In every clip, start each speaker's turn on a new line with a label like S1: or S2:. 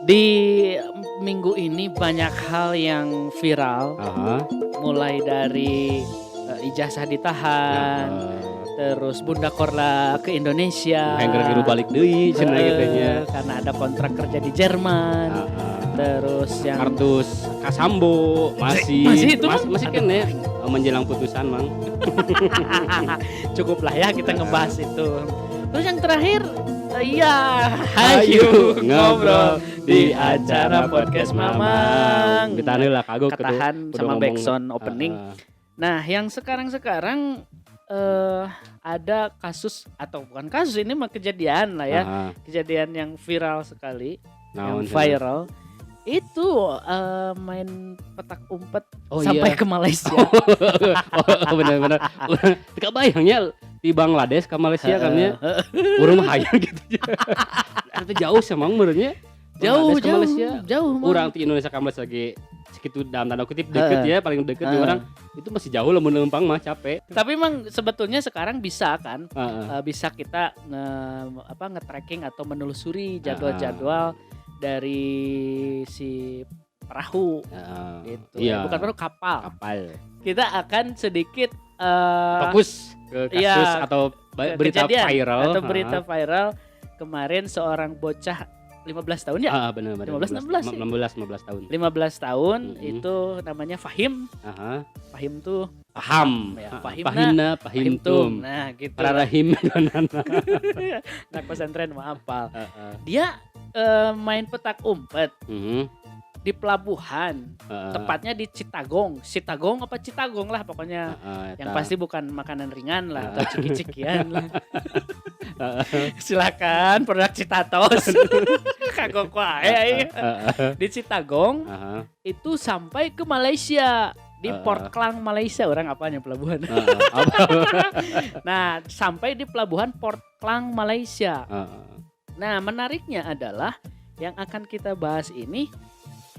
S1: Di minggu ini banyak hal yang viral,
S2: Heeh.
S1: mulai dari ijazah ditahan, terus Bunda Korla ke Indonesia.
S2: Hayang geura balik deui cenah kitu nya.
S1: Karena ada kontrak kerja di Jerman. Terus yang
S2: Kartus Kasambo
S1: Masih itu, Mang?
S2: masih kene menjelang putusan, Mang.
S1: Cukup lah ya kita ngebahas itu. Terus yang terakhir, iya,
S2: Hayu
S1: hayu
S2: ngobrol
S1: ngobrol di acara podcast Mamang.
S2: Kita lah kagok
S1: Ketahan sama backsound opening. Nah, yang sekarang ada kasus atau bukan kasus, ini mah kejadian lah ya. Kejadian yang viral sekali, yang viral. Itu main petak umpet sampai ke Malaysia.
S2: Bener-bener. Teka bayangnya di Bangladesh ke Malaysia kan ya. Urang hayang gitu. Itu jauh sih Mang menurutnya.
S1: Jauh.
S2: Urang di Indonesia ke Malaysia lagi segitu dalam tanda kutip deket ya, paling deket di orang itu masih jauh lah menumpang mah capek.
S1: Tapi emang sebetulnya sekarang bisa kan, bisa kita nge-tracking atau menelusuri jadwal-jadwal dari si perahu gitu.
S2: Iya.
S1: Bukan perahu, kapal. Kita akan sedikit
S2: fokus ke kasus atau berita
S1: viral.
S2: viral.
S1: Berita viral kemarin seorang bocah 15 tahun ya?
S2: Benar.
S1: 15
S2: tahun.
S1: 15 tahun itu namanya Fahim. Fahim tuh
S2: paham
S1: ya.
S2: Fahim tum.
S1: Nah, gitu.
S2: Para rahim donana.
S1: Nah, pesantren mah hafal. Dia main petak umpet di pelabuhan, tepatnya di Citagong apa Citagong lah pokoknya. Yang pasti bukan makanan ringan lah atau ciki-cikian lah. Silakan produk Citatos. Kagok wae. Di Citagong itu sampai ke Malaysia. Di Port Klang Malaysia, orang apanya pelabuhan. Nah, sampai di pelabuhan Port Klang Malaysia. Nah, menariknya adalah yang akan kita bahas ini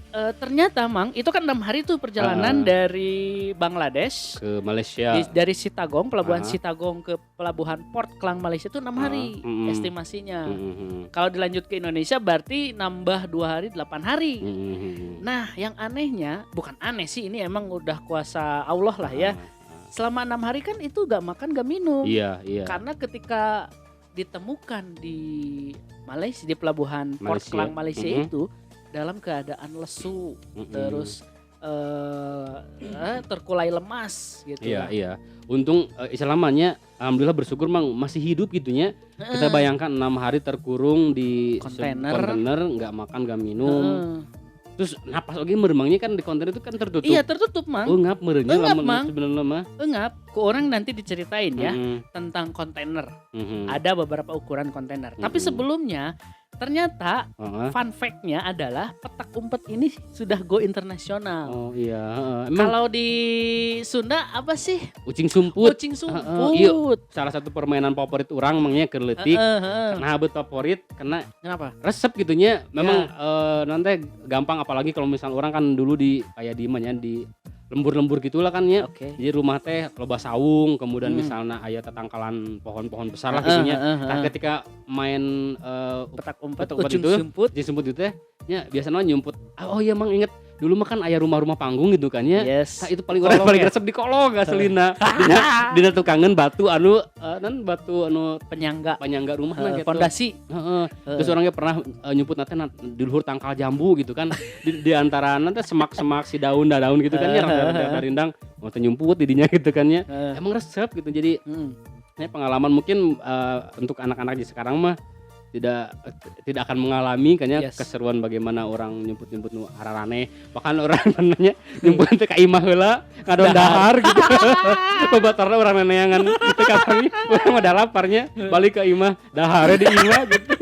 S1: ternyata Mang, itu kan 6 hari tuh perjalanan dari Bangladesh
S2: ke Malaysia.
S1: Dari Citagong, pelabuhan Citagong ke pelabuhan Port Klang Malaysia itu 6 hari estimasinya. Kalau dilanjut ke Indonesia berarti nambah 2 hari 8 hari. Nah, yang anehnya, bukan aneh sih, ini emang udah kuasa Allah lah ya. Selama 6 hari kan itu gak makan gak minum.
S2: Iya.
S1: Karena ketika ditemukan di Malaysia, di pelabuhan Port Klang Malaysia itu dalam keadaan lesu, terus terkulai lemas gitu.
S2: Iya. Untung selamanya alhamdulillah bersyukur Mang masih hidup gitunya. Kita bayangkan 6 hari terkurung di kontainer, nggak makan nggak minum. Terus napas oge meremangnya kan di kontainer itu kan tertutup.
S1: Iya, tertutup Mang.
S2: Ngap merenya
S1: Mang.
S2: Sebenarnya mah.
S1: Ngap. Ke orang nanti diceritain ya tentang kontainer. Ada beberapa ukuran kontainer. Tapi sebelumnya ternyata fun fact-nya adalah petak umpet ini sudah go internasional.
S2: Oh iya.
S1: Kalau di Sunda apa sih?
S2: Ucing sumput. Iya. Salah satu permainan favorit orang mangnya keuletik. Nah, bet favorit karena
S1: kenapa?
S2: Resep gitunya. Memang nanti gampang apalagi kalau misalnya orang kan dulu di kayak di mana di lembur-lembur gitulah kan ya. Jadi rumah teh loba saung, kemudian misalnya aya tetangkalan pohon-pohon besar lah gitunya. Nah, ketika main
S1: petak umpet
S2: ucing sumput itu teh nya biasanya nyumput. Oh iya Mang inget dulu mah kan aya rumah-rumah panggung gitu kan ya. Nah, itu paling orang paling resep di kolong aslina. Dina tukangan batu batu penyangga rumah gitu.
S1: Pondasi.
S2: Terus orangnya pernah nyumput nanti di luhur tangkal jambu gitu kan. Di antara nanti semak-semak si daun gitu kan ya rindang mau nyumput di dinya gitu kan ya. Emang resep gitu. Jadi ini pengalaman mungkin untuk anak-anak di sekarang mah tidak akan mengalami kayaknya keseruan bagaimana orang nyumput nu hararane. Bahkan orang nanya nyumput teh ka imah heula ngadon dahar gitu. Babatarna orang neneangan teh kapangi urang mah laparnya balik ke imah dahare di imah gitu.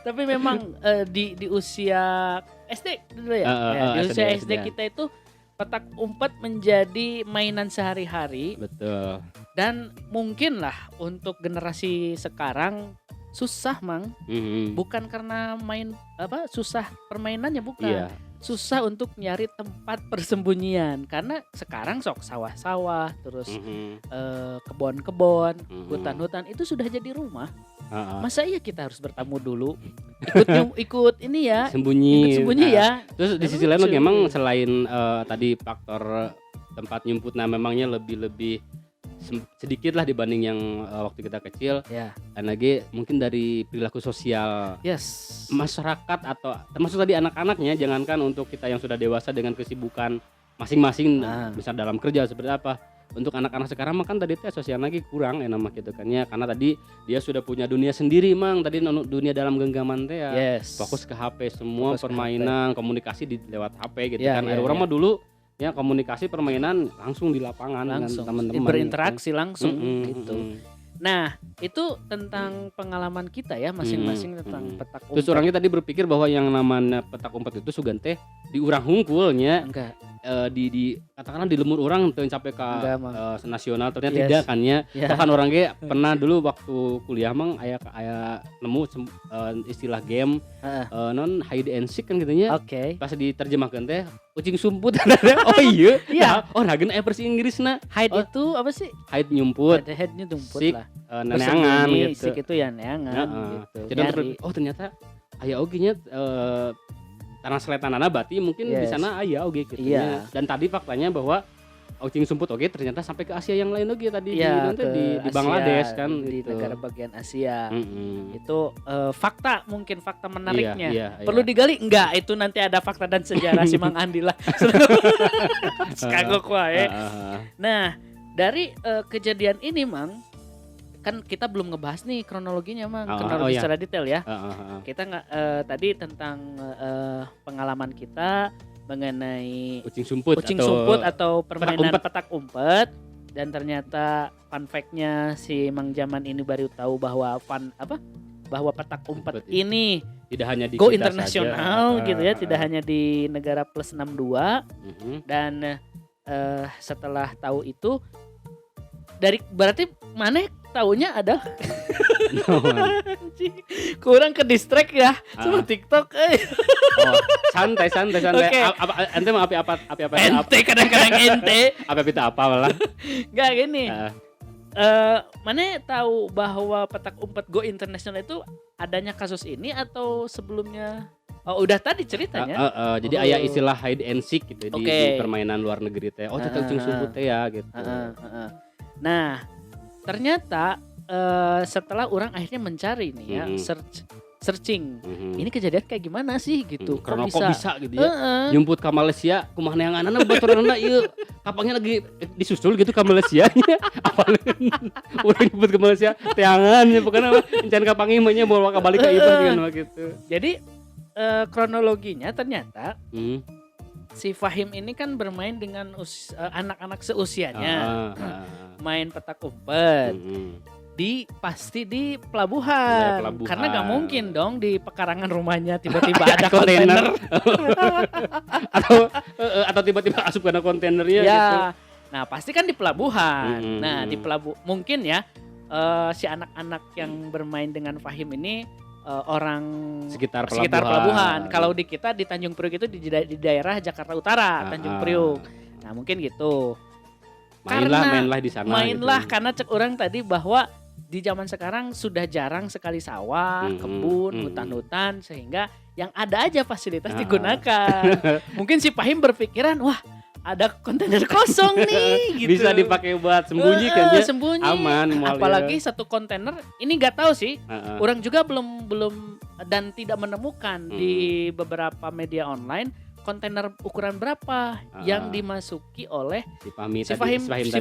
S1: Tapi memang di usia SD dulu ya. Di usia SD kita itu petak umpet menjadi mainan sehari-hari.
S2: Betul.
S1: Dan mungkin lah untuk generasi sekarang susah Mang, bukan karena susah permainannya bukan, susah untuk nyari tempat persembunyian karena sekarang sok sawah-sawah terus kebon-kebon, hutan-hutan itu sudah jadi rumah. Masa iya kita harus bertamu dulu? Ikut ini ya.
S2: Sembunyi.
S1: Ikut sembunyi ya.
S2: Terus di sisi lain memang selain tadi faktor tempat nyumputnya memangnya lebih sedikit lah dibanding yang waktu kita kecil.
S1: Ya.
S2: Dan lagi mungkin dari perilaku sosial masyarakat atau termasuk tadi anak-anaknya, jangankan untuk kita yang sudah dewasa dengan kesibukan masing-masing, misal dalam kerja seperti apa. Untuk anak-anak sekarang mah kan tadi teh sosial lagi kurang nama gitu kan ya, karena tadi dia sudah punya dunia sendiri mang, tadi dunia dalam genggaman teh ya. Fokus ke HP semua, permainan, komunikasi lewat HP gitu kan. Ada orang mah dulu ya komunikasi permainan langsung di lapangan langsung, dengan teman-teman,
S1: berinteraksi langsung gitu. Nah, itu tentang pengalaman kita ya masing-masing tentang petak umpet.
S2: Terus orangnya tadi berpikir bahwa yang namanya petak umpet itu sugan teh di urang hungkulnya.
S1: Enggak.
S2: Di katakanlah di lemur orang teu sampai ke nasional, ternyata tidak kan ya. Bahkan orang ge pernah dulu waktu kuliah mang aya nemu istilah game non hide and seek kan gitu nya. Pas diterjemahkeun teh kucing sumput. Oh iya. Oh nageun aya versi Inggrisna.
S1: Hide itu apa sih?
S2: Hide nyumput.
S1: Hide-nya nyumput
S2: seek,
S1: lah.
S2: Neangan gitu.
S1: Seek itu ya neangan gitu.
S2: Oh ternyata aya oge nya translatanana berarti mungkin di sana aya oge gitu ya. Dan tadi faktanya bahwa kucing sumput oge ternyata sampai ke Asia yang lain oge tadi di Bangladesh kan
S1: di
S2: gitu.
S1: Negara bagian Asia. Itu fakta menariknya. Perlu digali enggak? Itu nanti ada fakta dan sejarah si Mang Andi lah. Sekagok wae. Nah, dari kejadian ini Mang, kan kita belum ngebahas nih kronologinya Mang, kronologi secara detail ya. Kita nggak tadi tentang pengalaman kita mengenai
S2: kucing sumput
S1: atau permainan petak umpet, dan ternyata fun fact-nya si Mang Jaman ini baru tahu bahwa petak umpet ini
S2: tidak hanya di
S1: go internasional gitu ya, tidak hanya di negara plus 62. Dan setelah tahu itu berarti mana taunya ada kurang ke distract ya sama TikTok.
S2: Santai.
S1: Okay.
S2: Ente mah apa?
S1: Ente kadang-kadang ente.
S2: Apa kita apa malah?
S1: Enggak gini. Mana tahu bahwa petak umpet go internasional itu adanya kasus ini atau sebelumnya? Oh, udah tadi ceritanya.
S2: Jadi aya istilah hide and seek gitu di permainan luar negeri teh. Oh, itu kucing sumput teh ya gitu.
S1: Nah, ternyata setelah orang akhirnya mencari nih ya, searching. Ini kejadian kayak gimana sih gitu.
S2: Kok bisa gitu ya. Nyumput ke Malaysia, kumaha neanganna baturanna ieu kapangnya lagi disusul gitu ke Malaysia nya. Apalin urang nyumput ke Malaysia teangan nya pokona encan kapangnya mah nya bawa balik ke ieu gitu.
S1: Jadi kronologinya ternyata si Fahim ini kan bermain dengan anak-anak seusianya. Main petak umpet. Pasti di pelabuhan. Karena gak mungkin dong di pekarangan rumahnya tiba-tiba ada kontainer.
S2: atau tiba-tiba asup ke kontainernya
S1: ya,
S2: gitu.
S1: Nah, pasti kan di pelabuhan. Nah, di mungkin ya si anak-anak yang bermain dengan Fahim ini orang sekitar pelabuhan. Kalau di kita di Tanjung Priuk itu di daerah Jakarta Utara, Tanjung Priuk. Nah, mungkin gitu.
S2: Mainlah di sana.
S1: Mainlah
S2: gitu.
S1: Karena cek orang tadi bahwa di zaman sekarang sudah jarang sekali sawah, kebun, hutan-hutan, sehingga yang ada aja fasilitas digunakan. Mungkin si Fahim berpikiran, wah ada kontainer kosong nih, gitu.
S2: Bisa dipakai buat sembunyi kan ya,
S1: sembunyi.
S2: Aman.
S1: Apalagi satu kontainer, ini nggak tahu sih, orang juga belum dan tidak menemukan di beberapa media online kontainer ukuran berapa yang dimasuki oleh si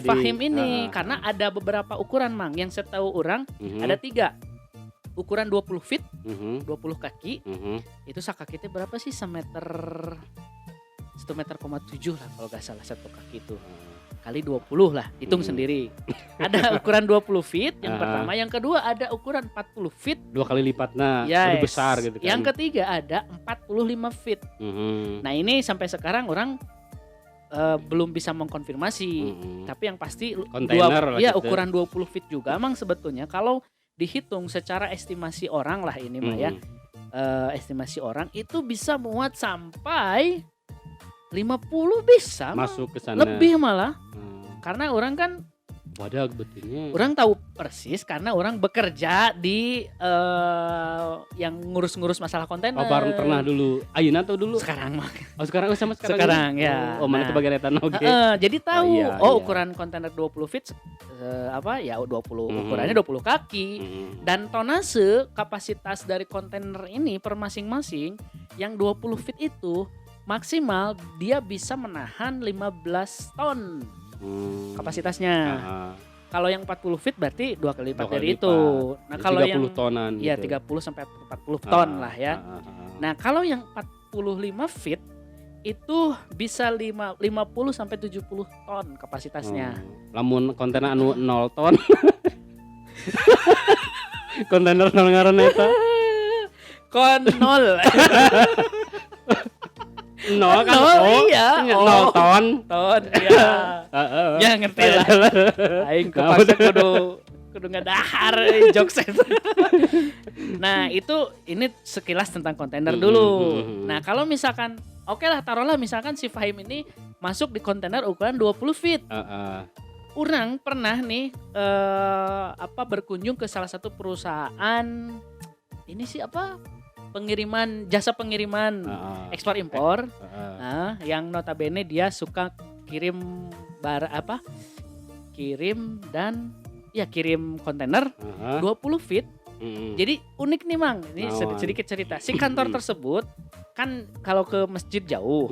S1: Fahim ini. Karena ada beberapa ukuran Mang, yang setahu orang ada 3. Ukuran 20 feet, 20 kaki, itu sakakitnya berapa sih? 1,7 meter lah kalau gak salah satu kaki itu. Kali 20 lah, hitung sendiri. Ada ukuran 20 feet yang pertama, yang kedua ada ukuran 40 feet.
S2: 2 kali lipatnya, lebih besar gitu kan.
S1: Yang ketiga ada 45 feet. Nah ini sampai sekarang orang belum bisa mengkonfirmasi. Tapi yang pasti ukuran 20 feet juga emang sebetulnya kalau dihitung secara estimasi orang lah ini mah ya. Estimasi orang itu bisa muat sampai 50 bisa
S2: masuk ke sana.
S1: Lebih malah. Karena orang kan
S2: Badag betulnya.
S1: Orang tahu persis karena orang bekerja di yang ngurus-ngurus masalah kontainer.
S2: Oh, pernah dulu. Ayeuna atau dulu?
S1: Sekarang mah.
S2: Oh, sekarang sama sekarang.
S1: Sekarang ya.
S2: Oh, mana itu bagian eta oge.
S1: Jadi tahu
S2: iya.
S1: ukuran kontainer 20 feet ya 20 ukurannya 20 kaki. Dan tonase kapasitas dari kontainer ini per masing-masing yang 20 feet itu maksimal dia bisa menahan 15 ton kapasitasnya. Kalau yang 40 feet berarti 2 kali lipat dari itu. Nah, kalau
S2: 30
S1: yang
S2: tonan
S1: ya
S2: gitu.
S1: 30 sampai 40 ton lah ya. Nah, kalau yang 45 feet itu bisa 50 sampai 70 ton kapasitasnya.
S2: Lamun kontainer anu 0 ton. Kontainer 0 ngaranna eta.
S1: Nol.
S2: Nol kan
S1: iya.
S2: 0 ton.
S1: Iya. Ya ngerti lah. Aing kepaksa kudu ngadahar jokes itu. Nah, ini sekilas tentang kontainer dulu. Nah, kalau misalkan oke lah, taruhlah misalkan si Fahim ini masuk di kontainer ukuran 20 feet. Orang pernah nih berkunjung ke salah satu perusahaan ini sih jasa pengiriman ekspor impor. Yang notabene dia suka kirim kirim kontainer 20 feet. Jadi unik nih Mang, ini sedikit cerita. Si kantor tersebut kan kalau ke masjid jauh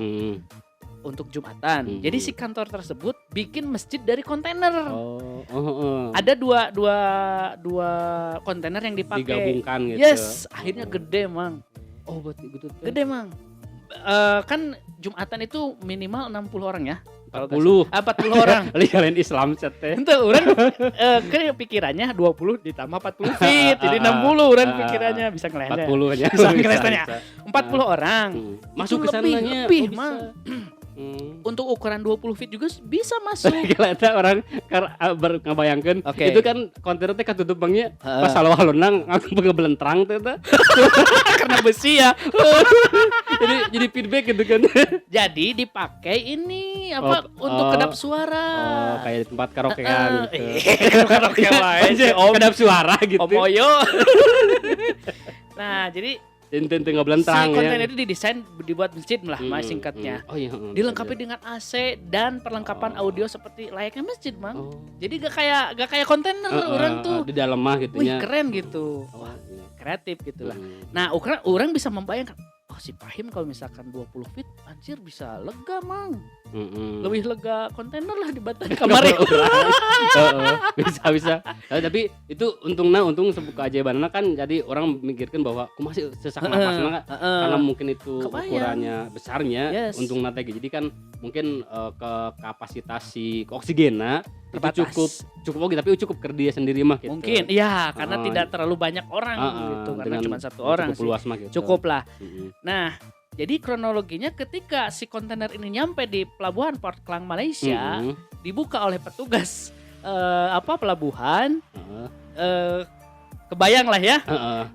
S1: untuk Jumatan. Jadi si kantor tersebut bikin masjid dari kontainer. Ada dua kontainer yang dipakai.
S2: Digabungkan gitu.
S1: Yes, akhirnya gede Mang. Oh, berarti gede Mang. Kan Jumatan itu minimal 60 orang ya.
S2: 40
S1: orang.
S2: Kalian Islam teh.
S1: Ente orang pikirannya 20 ditambah 40 feet. Jadi 60 orang pikirannya bisa ngelehnya.
S2: 40 aja.
S1: Bisa ngelehnya. 40 orang.
S2: Masuk ke sananya.
S1: Lebih Mang. Untuk ukuran 20 feet juga bisa masuk.
S2: Gila eta orang ngabayangkeun itu kan kontainer teh katutup bangnya pas halon-halonang ngebelentrang teh eta.
S1: Karena besi ya.
S2: jadi feedback gitu kan.
S1: Jadi dipakai ini untuk kedap suara.
S2: Kayak di tempat karaokean gitu.
S1: Karaoke wae.
S2: Kedap suara gitu.
S1: Om Oyo. Nah, jadi
S2: Tintin ngebelentrang
S1: si kontainer itu didesain dibuat masjid lah singkatnya.
S2: Iya.
S1: Dilengkapi dengan AC dan perlengkapan audio seperti layaknya masjid, Mang. Jadi gak kayak kontainer orang tuh.
S2: Di dalam mah gitu ya.
S1: Wih, keren gitu. Wah, kreatif gitu lah. Nah, orang bisa membayangkan, si Fahim kalau misalkan 20 feet anjir bisa lega Mang. Lebih lega kontainer lah di Batam kamari.
S2: Bisa. Tapi itu untung keajaibannya kan jadi orang memikirkan bahwa aku masih sesak nafasnya karena mungkin itu ukurannya besarnya untung nate jadi kan mungkin ke kapasitas si oksigena itu cukup oke tapi cukup ke dia sendiri mah gitu.
S1: Mungkin iya karena tidak terlalu banyak orang gitu karena cuma satu orang
S2: cukup luas mah gitu.
S1: Cukup lah. Nah, jadi kronologinya ketika si kontainer ini nyampe di pelabuhan Port Klang Malaysia, dibuka oleh petugas pelabuhan, kebayang lah ya,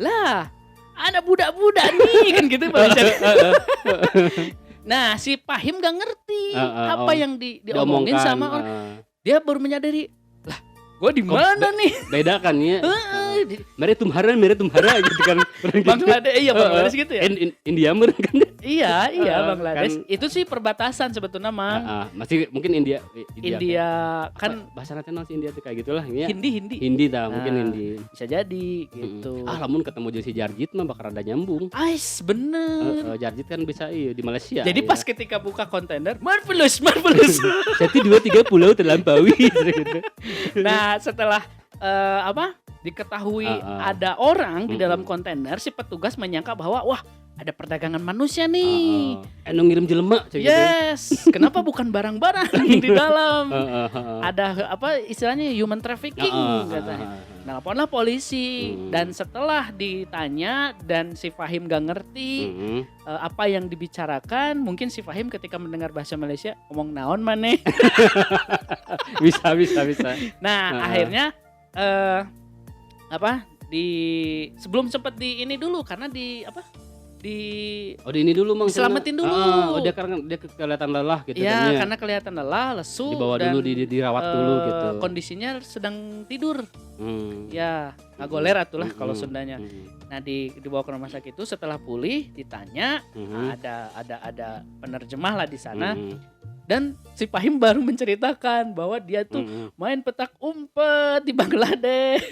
S1: lah ada budak-budak nih kan gitu Nah si Fahim gak ngerti apa yang diomongin sama orang, dia baru menyadari, lah gue di mana nih?
S2: Beda kan ya. Mere tumhara gitu kan.
S1: Bangladesh gitu ya.
S2: India mer kan.
S1: Iya Bangladesh. Kan, itu sih perbatasan sebetulnya Mang.
S2: Masih mungkin India
S1: kan
S2: bahasa nasional sih India tuh kayak gitulah ya.
S1: Hindi
S2: dah mungkin Hindi.
S1: Bisa jadi gitu.
S2: Lamun ketemu jeung si Jarjit mah bakal rada nyambung.
S1: Ais bener.
S2: Jarjit kan bisa di Malaysia.
S1: Jadi pas ketika buka kontainer marvelous.
S2: Jadi 2-3 pulau terlampaui gitu.
S1: Nah, setelah diketahui ada orang di dalam kontainer, si petugas menyangka bahwa wah ada perdagangan manusia nih.
S2: Anu ngirim jelema
S1: yes. Kenapa bukan barang-barang di dalam? Ada istilahnya human trafficking katanya. Nelponlah polisi dan setelah ditanya dan si Fahim gak ngerti apa yang dibicarakan, mungkin si Fahim ketika mendengar bahasa Malaysia ngomong naon maneh.
S2: bisa.
S1: Nah, akhirnya sebelum sempat di ini dulu karena
S2: di ini dulu Mang.
S1: Diselamatin dulu.
S2: Dia karena dia kelihatan lelah gitu
S1: ya,
S2: kan.
S1: karena kelihatan lelah, lesu,
S2: Dibawa
S1: dan
S2: dulu dirawat dulu gitu.
S1: Kondisinya sedang tidur. Ya, ngagoler atulah kalau Sundanya. Nah, dibawa ke rumah sakit itu setelah pulih ditanya, ada penerjemah lah di sana. Dan si Fahim baru menceritakan bahwa dia tuh main petak umpet di Bangladesh.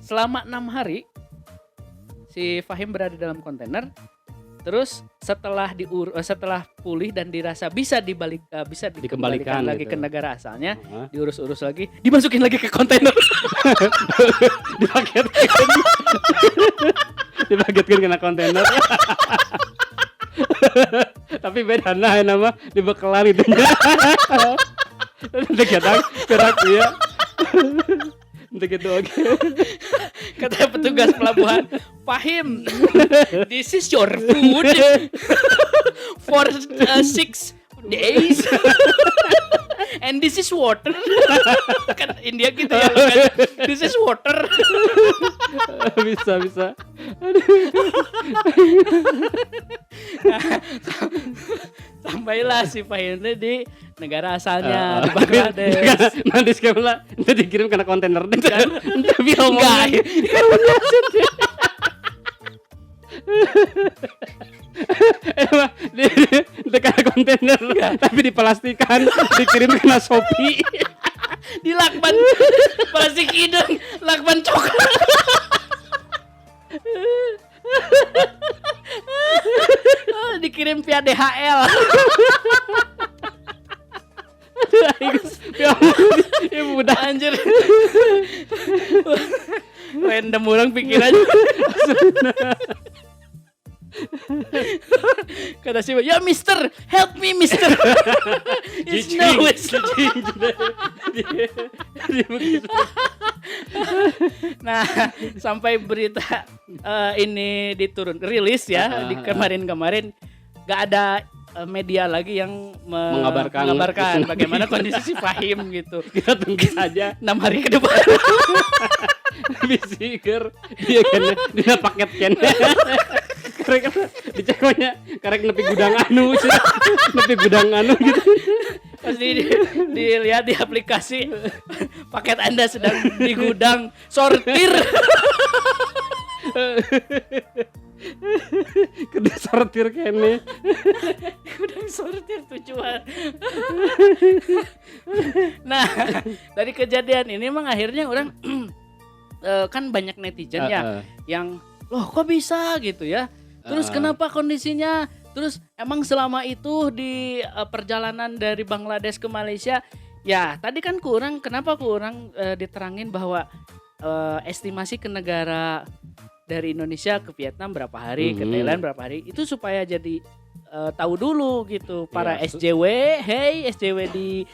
S1: Selama 6 hari si Fahim berada dalam kontainer. Terus setelah pulih dan dirasa bisa dikembalikan lagi
S2: gitu
S1: ke negara asalnya, diurus-urus lagi, dimasukin lagi ke kontainer.
S2: Dipaketkan kena kontainer. Tapi beda nama dibekelan itu. Nanti kita gerak ya. Nanti gitu oke.
S1: Kata petugas pelabuhan, Fahim, this is your food for 6 days. And this is water. Kan India gitu ya. This is water.
S2: Bisa.
S1: Sampailah si Fahim di negara asalnya di Bangladesh.
S2: Nanti sekarang nanti dikirim kena kontainer deh kan.
S1: Tapi enggak.
S2: Di kena kontainer tapi diplastikan dikirim kena Shopee.
S1: Di lakban plastik hidung, lakban coklat. Dikirim via DHL.
S2: Ya mudah
S1: Anjir. Random orang pikirannya. Kata si ya Mister, help me Mister. It's no Nah, sampai berita ini rilis ya di kemarin gak ada media lagi yang mengabarkan bagaimana kondisi si Fahim gitu.
S2: Kita tunggu saja
S1: 6 hari ke depan.
S2: Bisiker dia kan dina paket kan. Karek diceknya karek nepi gudang anu gitu.
S1: Pas dilihat di aplikasi paket Anda sedang di gudang sortir.
S2: Kedua sortir kene.
S1: Gudang sortir tujuan. Nah, dari kejadian ini emang akhirnya orang kan banyak netizen ya yang loh kok bisa gitu ya. Terus kenapa kondisinya? Terus emang selama itu di perjalanan dari Bangladesh ke Malaysia, ya tadi kan kenapa kurang diterangin bahwa estimasi ke negara dari Indonesia ke Vietnam berapa hari, ke Thailand berapa hari, itu supaya jadi tahu dulu gitu para SJW, SJW di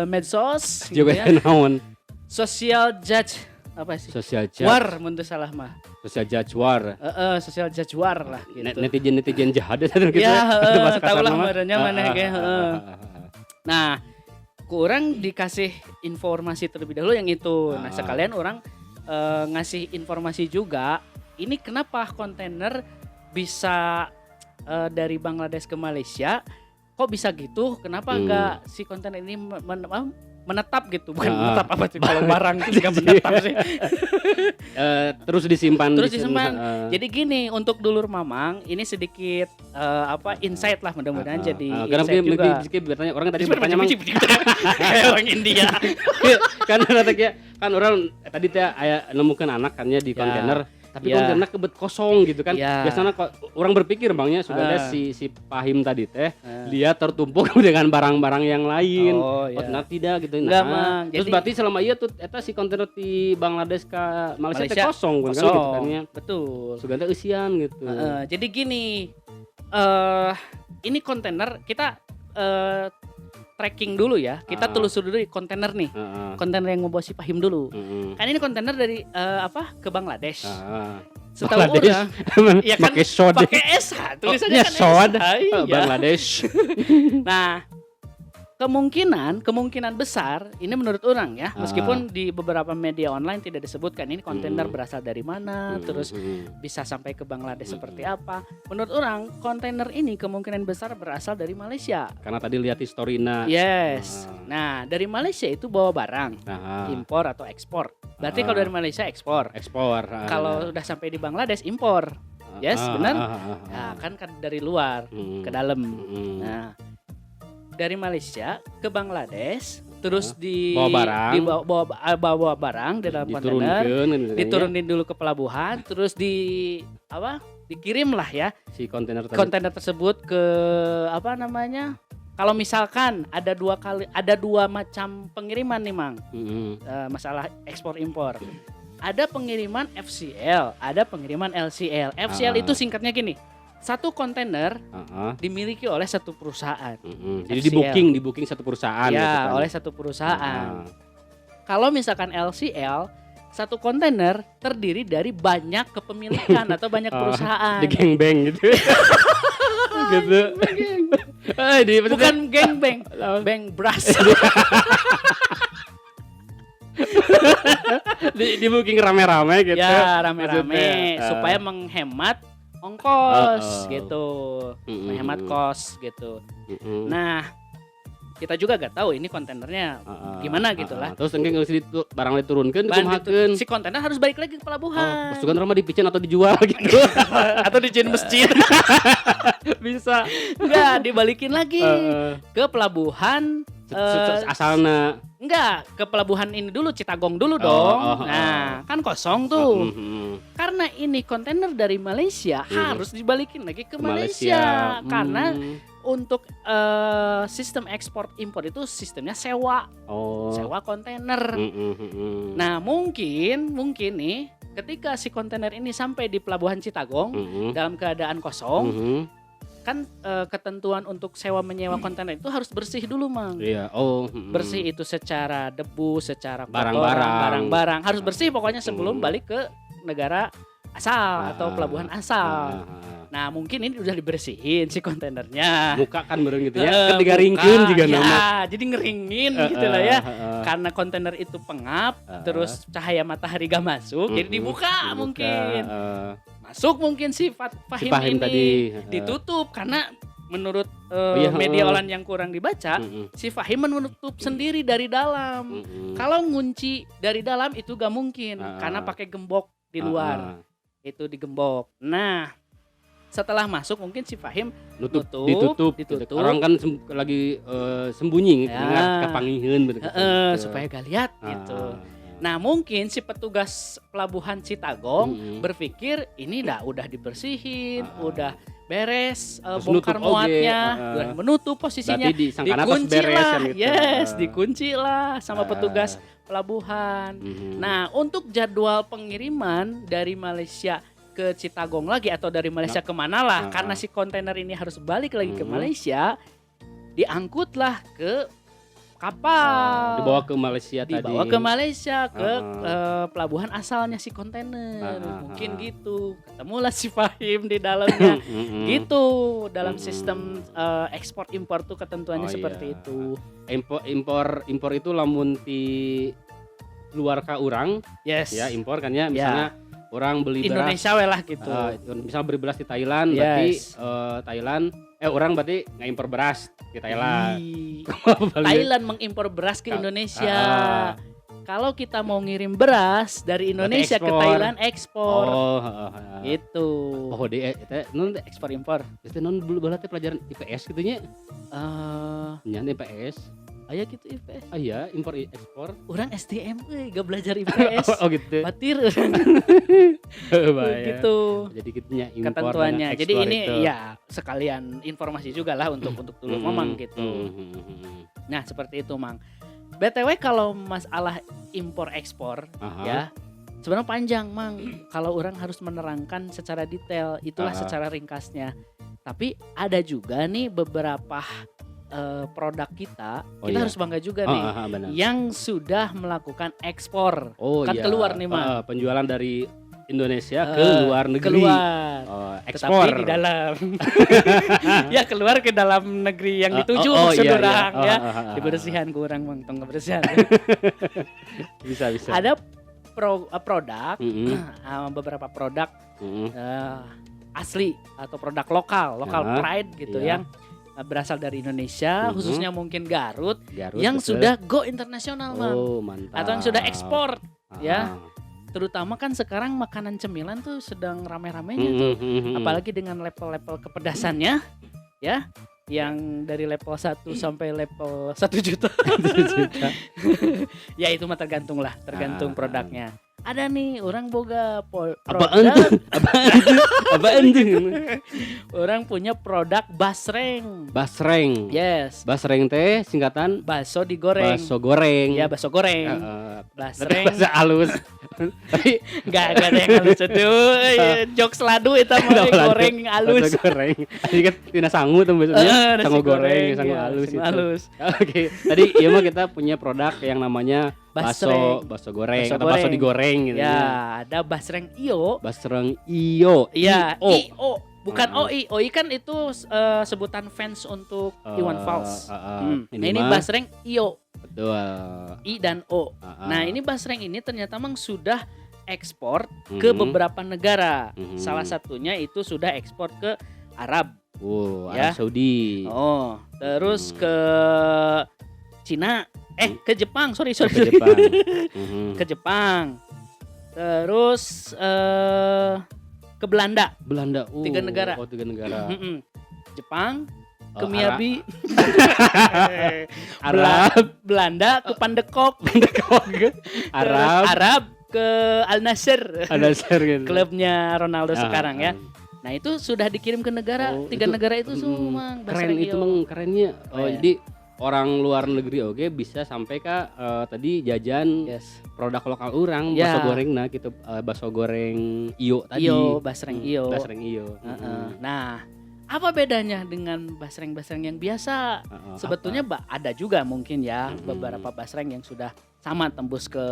S1: medsos,
S2: SJW
S1: gitu ya.
S2: Naon?
S1: Social judge apa sih?
S2: Social judge.
S1: War mun teu salah mah.
S2: Social judge war.
S1: Social judge war lah gitu.
S2: Netizen jahat gitu.
S1: Ya, tahu lah badannya mana kayak. Nah, kurang dikasih informasi terlebih dahulu yang itu. Nah, sekalian orang ngasih informasi juga. Ini kenapa kontainer bisa dari Bangladesh ke Malaysia? Kok bisa gitu? Kenapa enggak si kontainer ini menetap gitu, bukan menetap apa sih kalau barang itu juga menetap sih.
S2: Terus disimpan.
S1: Jadi gini, untuk dulur mamang ini sedikit insight lah, mudah-mudahan jadi
S2: insight juga. Bertanya orang tadi bertanya mang
S1: orang India.
S2: kan orang tadi teh aya nemukeun anak kan ya di kontainer. Tapi kontainer kebet kosong gitu kan. Biasanya orang berpikir bangnya sudah ada si Fahim tadi teh dia tertumpuk dengan barang-barang yang lain. Nah tidak gitu. Nah, terus berarti selama iya tuh eta si kontainer di Bangladesh ke Malaysia teh kosong kan gitu kan ya.
S1: Betul.
S2: Sudah teh eusian gitu.
S1: Jadi gini, ini kontainer kita tracking dulu ya. Kita telusur dulu kontainer nih. Kontainer yang membawa si Fahim dulu. Kan ini kontainer dari ke Bangladesh. Setahu orang ya kan pakai SH tulisannya kan SH.
S2: Bangladesh.
S1: Nah, kemungkinan besar ini menurut orang ya, meskipun di beberapa media online tidak disebutkan ini kontainer berasal dari mana, terus bisa sampai ke Bangladesh seperti apa. Menurut orang kontainer ini kemungkinan besar berasal dari Malaysia.
S2: Karena tadi lihat historina.
S1: Yes. Nah, dari Malaysia itu bawa barang, impor atau ekspor. Berarti kalau dari Malaysia ekspor. Kalau udah sampai di Bangladesh impor. Yes, benar. Nah, kan dari luar ke dalam. Nah, dari Malaysia ke Bangladesh, terus bawa barang di dalam kontainer, diturunin dulu ke pelabuhan, terus dikirim lah ya
S2: si kontainer
S1: tersebut ke kalau misalkan ada dua macam pengiriman nih Mang, masalah ekspor impor. Ada pengiriman FCL, ada pengiriman LCL. FCL itu singkatnya gini. Satu kontainer dimiliki oleh satu perusahaan.
S2: Jadi di booking satu perusahaan.
S1: Ya, oleh satu perusahaan. Kalau misalkan LCL, satu kontainer terdiri dari banyak kepemilikan atau banyak perusahaan.
S2: The gangbang gitu. Gitu.
S1: Bukan gangbang, bang brass.
S2: di booking rame-rame gitu.
S1: Ya, rame-rame supaya menghemat ongkos gitu. Menghemat kos gitu. Nah, kita juga gak tahu ini kontainernya gimana gitulah.
S2: Terus engke barang diturunkeun dikumahakeun.
S1: Si kontainer harus balik lagi ke pelabuhan.
S2: Pasukan rumah dipicen atau dijual gitu.
S1: Atau dijadiin masjid.
S2: Bisa.
S1: Enggak, dibalikin lagi ke pelabuhan
S2: asalna.
S1: Enggak, ke pelabuhan ini dulu, Chittagong dulu dong. Nah, kan kosong tuh. Karena ini kontainer dari Malaysia harus dibalikin lagi ke Malaysia. Karena untuk sistem ekspor impor itu sistemnya sewa. Sewa kontainer. Nah, mungkin nih ketika si kontainer ini sampai di pelabuhan Chittagong dalam keadaan kosong, kan ketentuan untuk sewa menyewa kontainer itu harus bersih dulu Mang.
S2: Iya.
S1: Bersih itu secara debu, secara barang-barang harus bersih pokoknya sebelum balik ke negara asal atau pelabuhan asal. Nah, mungkin ini udah dibersihin si kontainernya.
S2: Muka kan bareng gitu ya. Ketika ringkin juga nama.
S1: Ya, jadi ngeringin gitu lah ya. Karena kontainer itu pengap, terus cahaya matahari gak masuk, jadi dibuka mungkin. Masuk mungkin si Fahim ini
S2: tadi
S1: ditutup karena menurut media online yang kurang dibaca, si Fahim menutup sendiri dari dalam. Kalau ngunci dari dalam itu gak mungkin karena pakai gembok di luar. Itu digembok. Nah, setelah masuk mungkin si Fahim ditutup. Orang kan lagi sembunyi ingat kepangiheun supaya gak lihat gitu. Nah, mungkin si petugas pelabuhan Chittagong berpikir ini udah dibersihin, udah beres bongkar muatnya, udah menutup posisinya, dikunci lah. Dikunci lah sama petugas pelabuhan. Nah, untuk jadwal pengiriman dari Malaysia ke Chittagong lagi atau dari Malaysia kemana lah, karena si kontainer ini harus balik lagi ke Malaysia, diangkutlah ke kapal,
S2: dibawa ke Malaysia
S1: ke pelabuhan asalnya si kontainer. Mungkin gitu, ketemulah si Fahim di dalamnya. Gitu, dalam sistem ekspor impor tuh ketentuannya seperti itu.
S2: Impor itu lamun ti luar ka urang.
S1: Yes.
S2: Ya, impor kan ya, misalnya orang beli beras
S1: Indonesia lah gitu.
S2: Misal beli beras di Thailand, berarti orang berarti ngimpor beras di Thailand.
S1: Thailand mengimpor beras ke Indonesia. Kalau kita mau ngirim beras dari Indonesia ke Thailand ekspor. Gitu.
S2: Non
S1: ekspor impor.
S2: Itu non bala teh pelajaran IPS gitu nya. Nya IPS.
S1: Aya gitu IPS.
S2: Aya impor ekspor.
S1: Urang STM gak belajar IPS.
S2: Gitu.
S1: Batir. Gitu.
S2: Jadi kitanya impor
S1: ketentuannya. Jadi ini
S2: itu.
S1: ya sekalian informasi juga lah untuk dulu Mamang gitu. Nah, seperti itu Mang. BTW kalau masalah impor ekspor ya sebenarnya panjang Mang. Kalau orang harus menerangkan secara detail, itulah secara ringkasnya. Tapi ada juga nih beberapa produk kita harus bangga juga nih yang sudah melakukan ekspor keluar nih Mang.
S2: Penjualan dari Indonesia ke luar negeri.
S1: Keluar.
S2: Ekspor.
S1: Tetapi di dalam. Ya keluar ke dalam negeri yang dituju maksud orang ya. Dibersihan kurang Mang tong kebersihan.
S2: Bisa.
S1: Ada produk, beberapa produk asli atau produk lokal pride gitu yang berasal dari Indonesia, khususnya mungkin Garut yang
S2: betul.
S1: sudah go internasional, Mang.
S2: Mantap.
S1: Atau yang sudah ekspor, ya. Terutama kan sekarang makanan cemilan tuh sedang rame-ramenya tuh. Apalagi dengan level-level kepedasannya, ya. Yang dari level 1 sampai level 1 juta. Ya itu mah tergantung produknya. Ada nih orang boga produk. Apaan tuh? Orang punya produk basreng.
S2: Basreng.
S1: Yes.
S2: Basreng teh singkatan
S1: bakso digoreng.
S2: Bakso goreng.
S1: Ya, bakso goreng. Basreng.
S2: Bahasa halus.
S1: Tapi enggak ada yang halus itu. Jokes ladu itu mah goreng halus.
S2: Bakso goreng. Tadi kan tina sangu tuh maksudnya. Sangu goreng, sangu halus itu. Oke. Tadi ieu mah kita punya produk yang namanya bakso goreng atau bakso digoreng gitu
S1: ya. Ada basreng iyo.
S2: Basreng iyo.
S1: Iya, iyo. Bukan OI. OI kan itu sebutan fans untuk Iwan Fals. Ini basreng iyo.
S2: Betul.
S1: I dan O. Nah, ini basreng ini ternyata memang sudah ekspor ke beberapa negara. Salah satunya itu sudah ekspor ke Arab.
S2: Arab Saudi.
S1: Terus ke Cina. Ke Jepang, sorry.
S2: Ke Jepang.
S1: Ke Jepang. Terus ke Belanda.
S2: 3
S1: negara.
S2: 3 negara.
S1: Jepang, ke Miyabi.
S2: Arab,
S1: Belanda ke Pandekok. Arab ke Al Nassr.
S2: Gitu.
S1: Klubnya Ronaldo sekarang ya. Nah, itu sudah dikirim ke negara, 3 negara itu semua.
S2: Keren itu Mang, kerennya. Jadi orang luar negeri bisa sampai tadi jajan produk lokal orang bakso goreng gitu bakso goreng iyo tadi.
S1: Basreng iyo. Nah, apa bedanya dengan basreng-basreng yang biasa? Sebetulnya ada juga mungkin ya beberapa basreng yang sudah sama tembus ke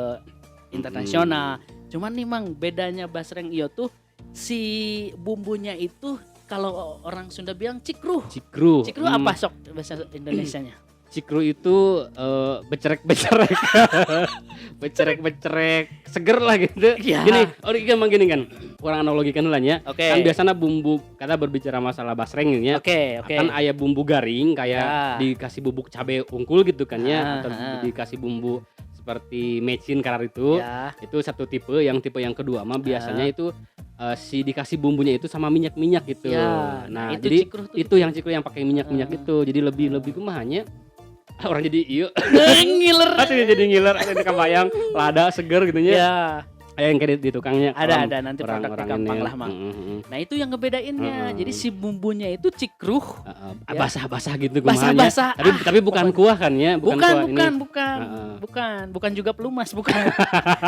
S1: internasional. Cuman nih Mang, bedanya basreng iyo tuh si bumbunya itu kalau orang Sunda bilang cikruh. Cikruh apa sok bahasa Indonesianya?
S2: Cikru itu becerek-becerek. Becerek-becerek seger lah gitu. Ya. Gini kan. Kurang analogikan lah ya. Kan biasanya bumbu kata berbicara masalah basreng gitu ya. Kan aya bumbu garing kayak dikasih bubuk cabai unggul gitu kan ya atau dikasih bumbu seperti mecin karar itu. Itu satu tipe, yang kedua mah biasanya itu si dikasih bumbunya itu sama minyak-minyak gitu. Nah, itu jadi itu yang cikru yang pakai minyak-minyak itu. Jadi lebih kumahannya orang jadi
S1: ngiler.
S2: Jadi ngiler, ada kebayang lada seger gitu ya. Yang kayak di tukangnya.
S1: Ada nanti produknya gampang lah Mang. Nah, itu yang ngebedainnya. Jadi si bumbunya itu cikruh.
S2: Basah-basah gitu kumahanya.
S1: Basah-basah.
S2: Tapi bukan kuah kan ya?
S1: Bukan juga pelumas, bukan.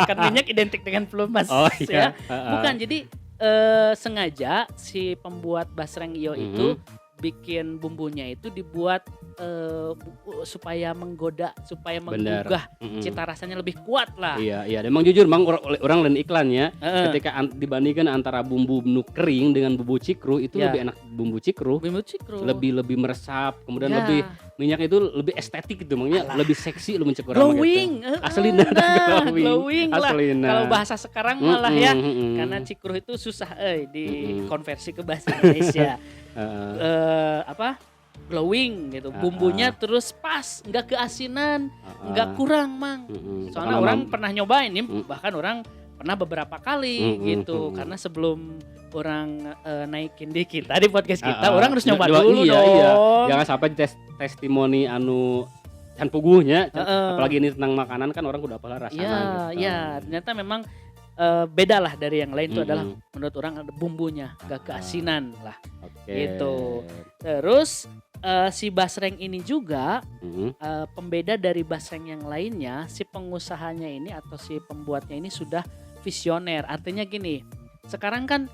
S1: Kan minyak identik dengan pelumas. Ya. Bukan. Jadi sengaja si pembuat basreng iyo itu bikin bumbunya itu dibuat supaya menggoda, supaya menggugah, cita rasanya lebih kuat lah.
S2: Iya. Memang jujur Bang, orang lain iklannya ketika dibandingkan antara bumbu kering dengan bumbu cikru itu lebih enak bumbu cikru. Lebih meresap, kemudian lebih minyak itu lebih estetik gitu Bangnya, lebih seksi lu mencek orang
S1: glowing.
S2: Aslina
S1: glowing lah. Kalau bahasa sekarang malah ya. Karena cikru itu susah dikonversi ke bahasa Indonesia. Glowing gitu, bumbunya terus pas, nggak keasinan, nggak kurang Mang. Soalnya orang pernah nyobain ini, bahkan orang pernah beberapa kali gitu, karena sebelum orang naikin di kita di podcast kita, orang harus nyoba dulu dong. Iya.
S2: Jangan sampai testimoni anu can puguhnya, apalagi ini tentang makanan kan orang udah pernah rasanya.
S1: Iya, ternyata memang beda lah dari yang lain itu adalah menurut orang ada bumbunya, gak keasinan lah. Gitu. Terus si basreng ini juga pembeda dari basreng yang lainnya, si pengusahanya ini atau si pembuatnya ini sudah visioner. Artinya gini, sekarang kan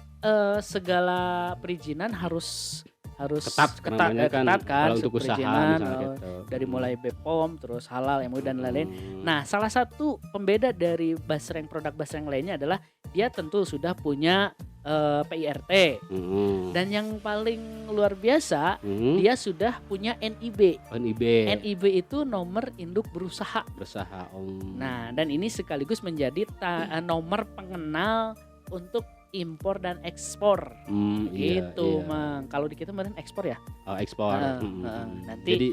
S1: segala perizinan harus harus
S2: ketat kan kalau untuk usaha misalnya gitu.
S1: Dari mulai BPOM terus halal MUI dan lain-lain. Nah, salah satu pembeda dari basreng produk basreng lainnya adalah dia tentu sudah punya PIRT. Dan yang paling luar biasa, dia sudah punya NIB. NIB itu nomor induk berusaha. Nah, dan ini sekaligus menjadi nomor pengenal untuk impor dan ekspor. Gitu, Mang. Kalau di kita kemarin ekspor ya?
S2: Ekspor.
S1: Nanti jadi,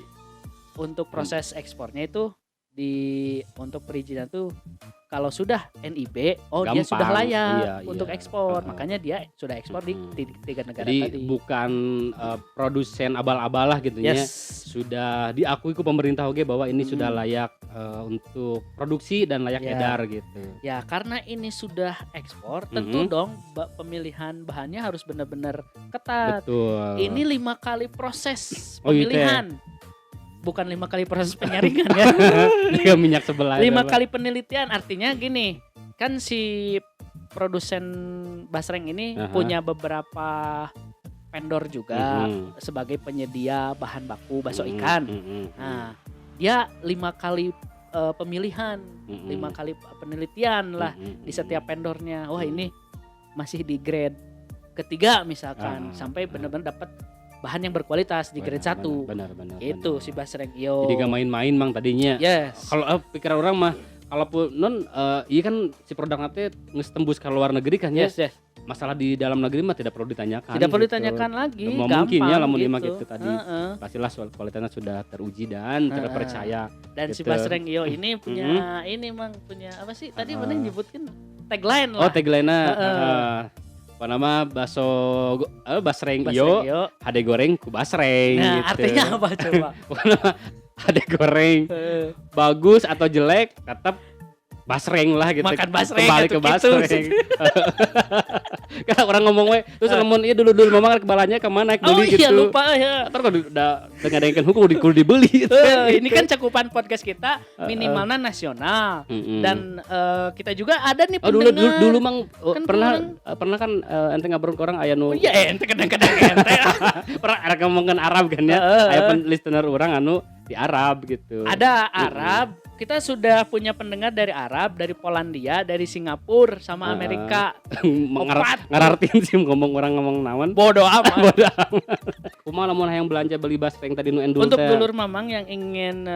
S1: untuk proses ekspornya itu untuk perizinan tuh kalau sudah NIB, gampang, dia sudah layak untuk ekspor. Makanya dia sudah ekspor di 3 negara
S2: jadi,
S1: tadi. Jadi bukan
S2: produsen abal-abal lah gitu ya. Sudah diakui ke pemerintah bahwa ini sudah layak untuk produksi dan layak edar gitu.
S1: Ya, karena ini sudah ekspor, tentu dong pemilihan bahannya harus benar-benar ketat.
S2: Betul.
S1: Ini 5 kali proses pemilihan. Bukan 5 kali proses penyaringan ya.
S2: Dia minyak sebelah.
S1: 5 kali penelitian, artinya gini, kan si produsen basreng ini punya beberapa vendor juga sebagai penyedia bahan baku bakso ikan. Nah, dia 5 kali pemilihan, 5 kali penelitian lah di setiap vendornya. Wah, ini masih di grade ketiga misalkan, sampai benar-benar dapat bahan yang berkualitas di grade 1.
S2: Benar.
S1: Itu si basreng iyo.
S2: Jadi gak main-main Mang tadinya. Kalau pikiran orang mah kalaupun iya kan si produk nanti tembus ke luar negeri kan ya. Masalah di dalam negeri mah tidak perlu ditanyakan.
S1: Tidak perlu ditanyakan lagi.
S2: Mungkin ya lamun gitu tadi. Pastilah soal kualitasnya sudah teruji dan terpercaya.
S1: Dan gitu. Si basreng iyo ini punya ini Mang, punya apa sih? Tadi mana nyebutkan tagline lah.
S2: Tagline-nya. Nama basreng iyo, hade goreng ku basreng.
S1: Nah,
S2: gitu.
S1: Artinya apa coba?
S2: Hade goreng bagus atau jelek tetap basreng lah gitu.
S1: Makan basreng,
S2: kembali ke basreng. Karena orang ngomong terus namun iya dulu memang kebalanya kemana beli gitu.
S1: Oh iya lupa ya.
S2: Terus udah ngadengkeun hukum dibeli.
S1: Ini kan cakupan podcast kita minimalnya nasional dan kita juga ada nih pendengar.
S2: Dulu Mang kan pernah kan ente ngabrol ke orang aya nu.
S1: Iya ente kadang-kadang ente.
S2: Pernah ngomongin Arab kan ya. Aya listener orang anu di Arab gitu.
S1: Ada Arab. Kita sudah punya pendengar dari Arab, dari Polandia, dari Singapura, sama Amerika.
S2: Ngarartin sih ngomong naon.
S1: Bodoh amat.
S2: Kumaha lamun hayang belanja beli basreng tadi nu endul.
S1: Untuk dulur mamang yang ingin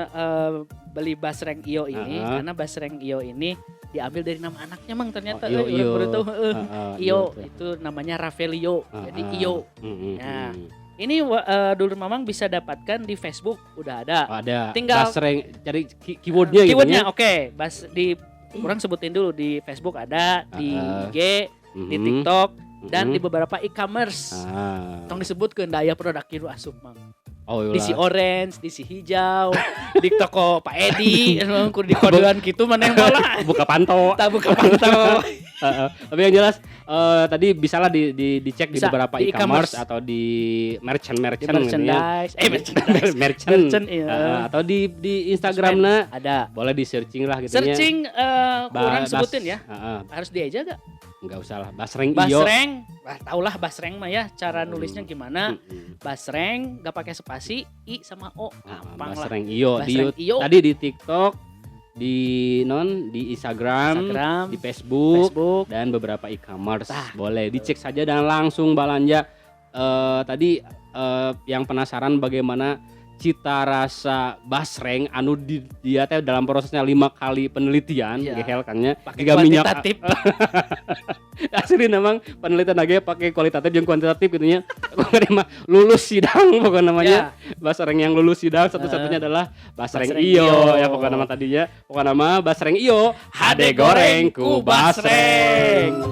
S1: beli basreng iyo ini, karena basreng iyo ini diambil dari nama anaknya Mang ternyata. Iyo itu namanya Ravelio. Jadi iyo. Nah, ini dulur mamang bisa dapatkan di Facebook, udah ada.
S2: Ada.
S1: Tinggal
S2: basreng cari keywordnya gitu ya.
S1: Oke. Orang sebutin dulu di Facebook ada, di IG, di TikTok dan di beberapa e-commerce. Tong disebutkeun daya produk kieu asup Mang. Di si orange, di si hijau, di toko Pak Edi, kudu di kodean gitu mana yang bola.
S2: Buka pantau.
S1: Buka pantau.
S2: Tapi yang jelas tadi bisalah dicek di beberapa e-commerce atau di merchant
S1: merchandise,
S2: merchant atau di Instagramnya
S1: ada.
S2: Boleh di searching lah gitu ya.
S1: Searching kurang sebutin ya. Harus dia aja gak?
S2: Enggak usah lah. Basreng iyo.
S1: Taulah basreng mah ya cara nulisnya gimana. Basreng gak pakai spasi, i sama o. Gampang lah.
S2: Basreng iyo. Tadi di TikTok, di Instagram, di Facebook dan beberapa e-commerce. Boleh dicek saja dan langsung belanja. Tadi yang penasaran bagaimana cita rasa basreng anu dia teh dalam prosesnya 5 kali penelitian gehel kan nya
S1: pakai kuantitatif.
S2: Asli memang penelitian lagi pakai kualitatif jeung kuantitatif gitu nya. Pokoknya lulus sidang pokoknya namanya. Basreng yang lulus sidang satu-satunya adalah basreng iyo ya pokoknya nama tadinya. Pokoknya nama basreng iyo hade goreng ku basreng.